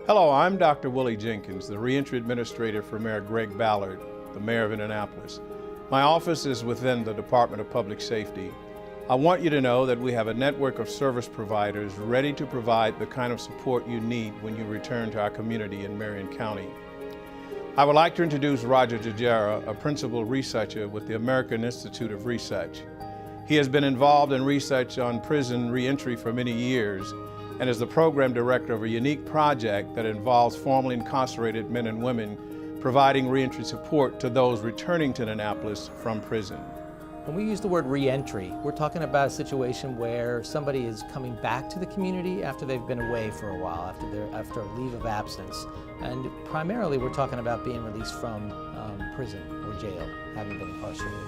Hello, I'm Dr. Willie Jenkins, the Reentry Administrator for Mayor Greg Ballard, the Mayor of Indianapolis. My office is within the Department of Public Safety. I want you to know that we have a network of service providers ready to provide the kind of support you need when you return to our community in Marion County. I would like to introduce Roger Jajara, a principal researcher with the American Institute of Research. He has been involved in research on prison reentry for many years and is the program director of a unique project that involves formerly incarcerated men and women providing reentry support to those returning to Indianapolis from prison. When we use the word reentry, we're talking about a situation where somebody is coming back to the community after they've been away for a while, after a leave of absence. And primarily we're talking about being released from prison or jail, having been incarcerated.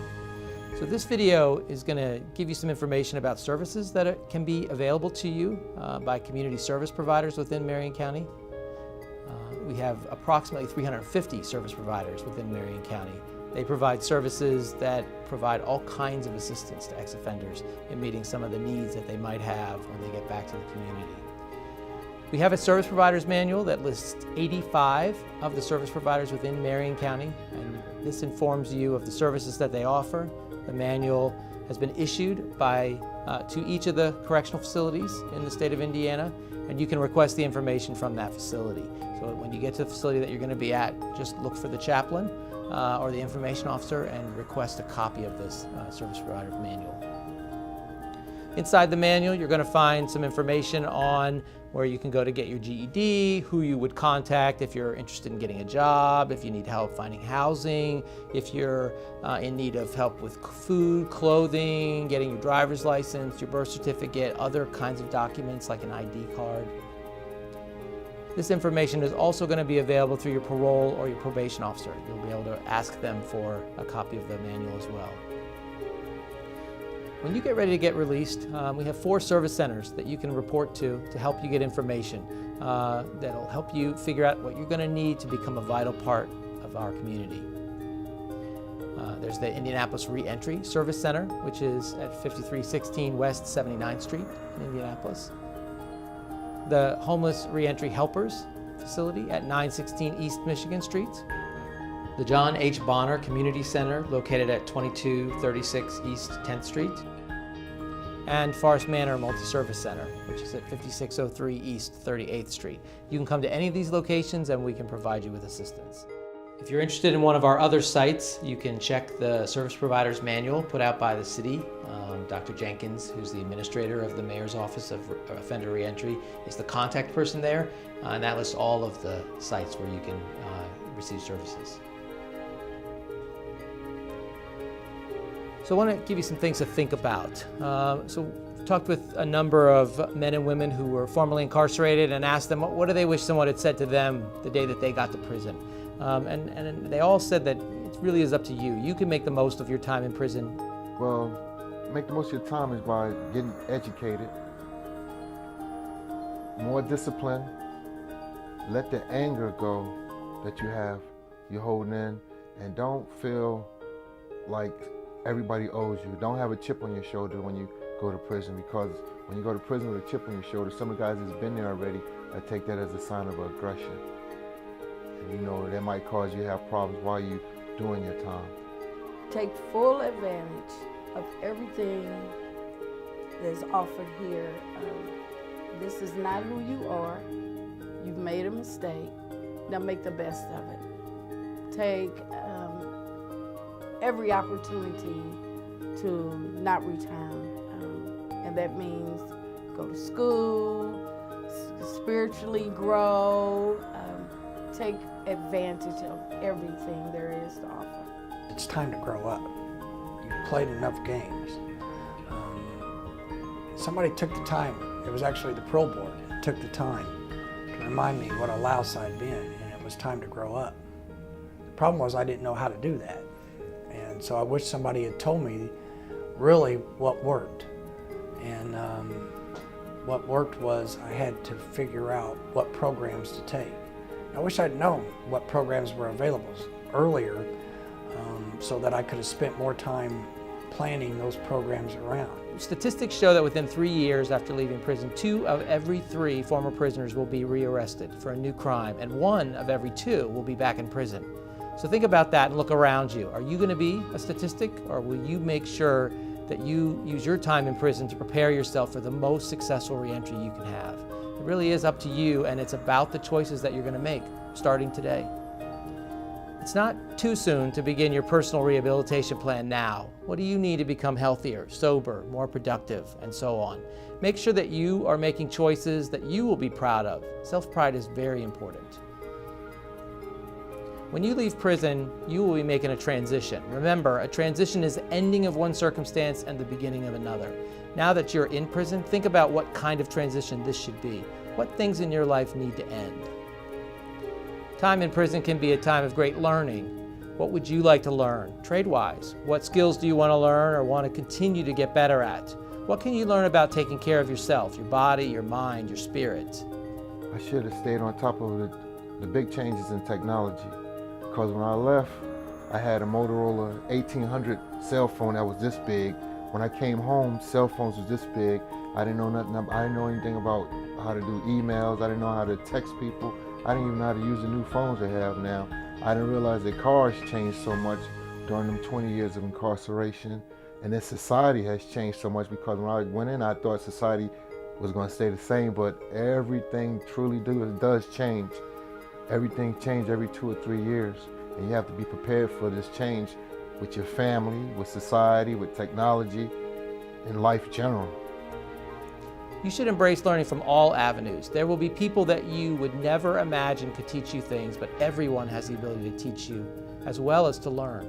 So this video is going to give you some information about services that can be available to you by community service providers within Marion County. We have approximately 350 service providers within Marion County. They provide services that provide all kinds of assistance to ex-offenders in meeting some of the needs that they might have when they get back to the community. We have a service providers manual that lists 85 of the service providers within Marion County, and this informs you of the services that they offer. The manual has been issued to each of the correctional facilities in the state of Indiana, and you can request the information from that facility. So when you get to the facility that you're going to be at, just look for the chaplain or the information officer and request a copy of this service provider manual. Inside the manual, you're going to find some information on where you can go to get your GED, who you would contact if you're interested in getting a job, if you need help finding housing, if you're in need of help with food, clothing, getting your driver's license, your birth certificate, other kinds of documents like an ID card. This information is also going to be available through your parole or your probation officer. You'll be able to ask them for a copy of the manual as well. When you get ready to get released, we have 4 service centers that you can report to help you get information that'll help you figure out what you're going to need to become a vital part of our community. There's the Indianapolis Reentry Service Center, which is at 5316 West 79th Street in Indianapolis. The Homeless Reentry Helpers facility at 916 East Michigan Street. The John H. Bonner Community Center, located at 2236 East 10th Street. And Forest Manor Multi-Service Center, which is at 5603 East 38th Street. You can come to any of these locations and we can provide you with assistance. If you're interested in one of our other sites, you can check the Service Providers Manual put out by the city. Dr. Jenkins, who's the administrator of the Mayor's Office of Offender Reentry, is the contact person there, and that lists all of the sites where you can receive services. So I want to give you some things to think about. So I've talked with a number of men and women who were formerly incarcerated and asked them what do they wish someone had said to them the day that they got to prison. And they all said that it really is up to you. You can make the most of your time in prison. Well, make the most of your time is by getting educated, more discipline, let the anger go that you're holding in, and don't feel like everybody owes you. Don't have a chip on your shoulder when you go to prison, because when you go to prison with a chip on your shoulder, some of the guys that's been there already, I take that as a sign of aggression. And you know, that might cause you to have problems while you're doing your time. Take full advantage of everything that's offered here. This is not who you are. You've made a mistake. Now make the best of it. Take every opportunity to not return. And that means go to school, spiritually grow, take advantage of everything there is to offer. It's time to grow up. You've played enough games. Somebody took the time, it was actually the parole board, took the time to remind me what a louse I'd been, and it was time to grow up. The problem was I didn't know how to do that. And so I wish somebody had told me really what worked. And what worked was I had to figure out what programs to take. I wish I'd known what programs were available earlier so that I could have spent more time planning those programs around. Statistics show that within 3 years after leaving prison, 2 of every 3 former prisoners will be rearrested for a new crime, and 1 of every 2 will be back in prison. So think about that and look around you. Are you going to be a statistic, or will you make sure that you use your time in prison to prepare yourself for the most successful reentry you can have? It really is up to you, and it's about the choices that you're going to make starting today. It's not too soon to begin your personal rehabilitation plan now. What do you need to become healthier, sober, more productive, and so on? Make sure that you are making choices that you will be proud of. Self-pride is very important. When you leave prison, you will be making a transition. Remember, a transition is the ending of one circumstance and the beginning of another. Now that you're in prison, think about what kind of transition this should be. What things in your life need to end? Time in prison can be a time of great learning. What would you like to learn, trade-wise? What skills do you want to learn or want to continue to get better at? What can you learn about taking care of yourself, your body, your mind, your spirit? I should have stayed on top of the big changes in technology, because when I left, I had a Motorola 1800 cell phone that was this big. When I came home, cell phones was this big. I didn't know nothing. I didn't know anything about how to do emails. I didn't know how to text people. I didn't even know how to use the new phones they have now. I didn't realize that cars changed so much during them 20 years of incarceration. And then society has changed so much, because when I went in, I thought society was going to stay the same, but everything truly does change. Everything changes every 2 or 3 years, and you have to be prepared for this change with your family, with society, with technology, and life general. You should embrace learning from all avenues. There will be people that you would never imagine could teach you things, but everyone has the ability to teach you as well as to learn.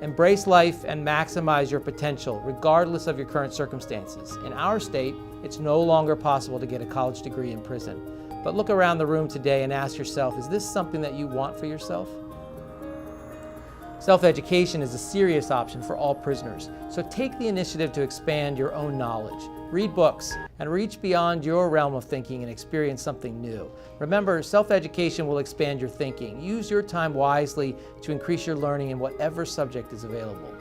Embrace life and maximize your potential, regardless of your current circumstances. In our state, it's no longer possible to get a college degree in prison. But look around the room today and ask yourself, is this something that you want for yourself? Self-education is a serious option for all prisoners, so take the initiative to expand your own knowledge. Read books and reach beyond your realm of thinking and experience something new. Remember, self-education will expand your thinking. Use your time wisely to increase your learning in whatever subject is available.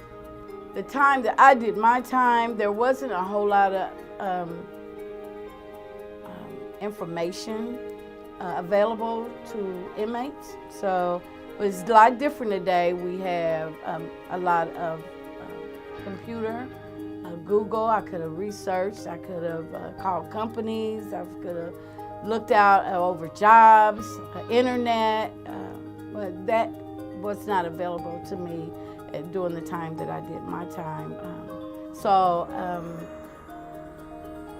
The time that I did my time, there wasn't a whole lot of information available to inmates. So it was a lot different today. We have a lot of computer, Google. I could have researched. I could have called companies. I could have looked out over jobs, internet, but that was not available to me during the time that I did my time.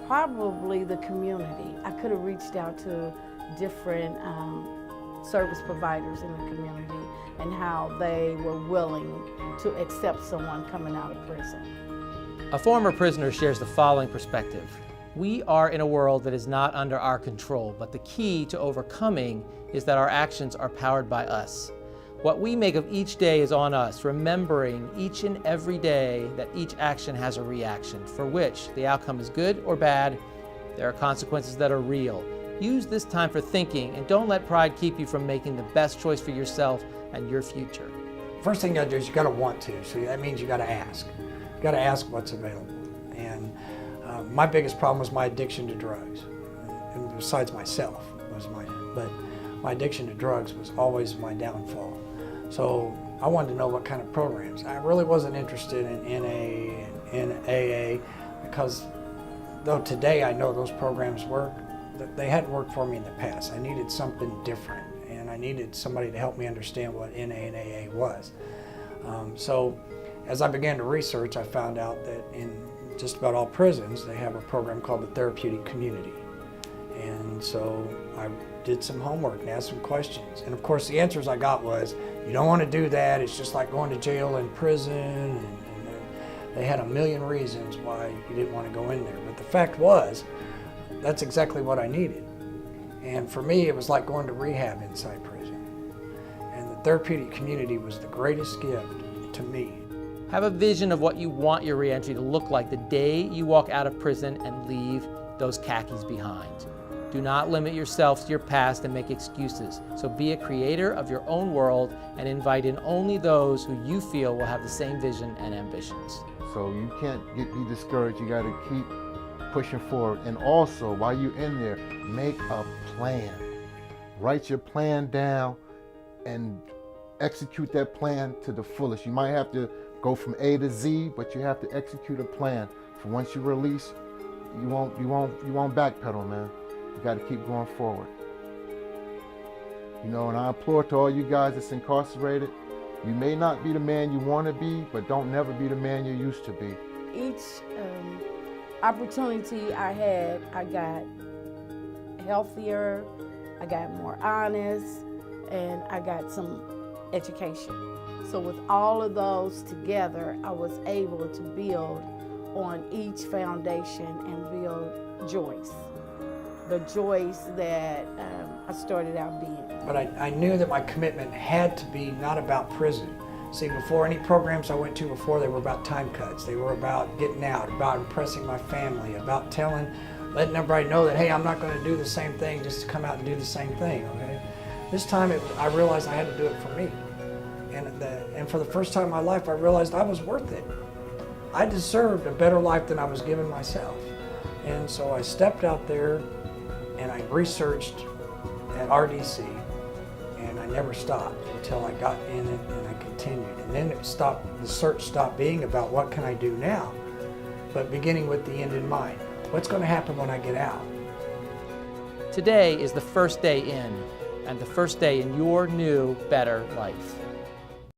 Probably the community. I could have reached out to different service providers in the community and how they were willing to accept someone coming out of prison. A former prisoner shares the following perspective. We are in a world that is not under our control, but the key to overcoming is that our actions are powered by us. What we make of each day is on us, remembering each and every day that each action has a reaction, for which the outcome is good or bad. There are consequences that are real. Use this time for thinking, and don't let pride keep you from making the best choice for yourself and your future. First thing you gotta do is you gotta want to, so that means you gotta ask. You gotta ask what's available. And my biggest problem was my addiction to drugs. And besides myself, but my addiction to drugs was always my downfall. So I wanted to know what kind of programs. I really wasn't interested in NA and AA, because though today I know those programs work, they hadn't worked for me in the past. I needed something different, and I needed somebody to help me understand what NA and AA was. So as I began to research, I found out that in just about all prisons, they have a program called the Therapeutic Community. And so I did some homework and asked some questions. And of course, the answers I got was, you don't want to do that. It's just like going to jail and prison. And they had a million reasons why you didn't want to go in there. But the fact was, that's exactly what I needed. And for me, it was like going to rehab inside prison. And the Therapeutic Community was the greatest gift to me. Have a vision of what you want your reentry to look like the day you walk out of prison and leave those khakis behind. Do not limit yourself to your past and make excuses. So be a creator of your own world and invite in only those who you feel will have the same vision and ambitions. So you can't be discouraged. You got to keep pushing forward. And also, while you're in there, make a plan. Write your plan down and execute that plan to the fullest. You might have to go from A to Z, but you have to execute a plan. For once you release, you won't backpedal, man. You got to keep going forward. You know, and I implore to all you guys that's incarcerated, you may not be the man you want to be, but don't never be the man you used to be. Each opportunity I had, I got healthier, I got more honest, and I got some education. So with all of those together, I was able to build on each foundation and build Joyce. The Joyce that I started out being. But I knew that my commitment had to be not about prison. See, before any programs I went to before, they were about time cuts. They were about getting out, about impressing my family, about letting everybody know that, hey, I'm not going to do the same thing just to come out and do the same thing, okay? This time I realized I had to do it for me. And for the first time in my life, I realized I was worth it. I deserved a better life than I was giving myself. And so I stepped out there and I researched at RDC, and I never stopped until I got in it, and I continued. And then the search stopped being about what can I do now, but beginning with the end in mind. What's going to happen when I get out? Today is the first day in, and the first day in your new, better life.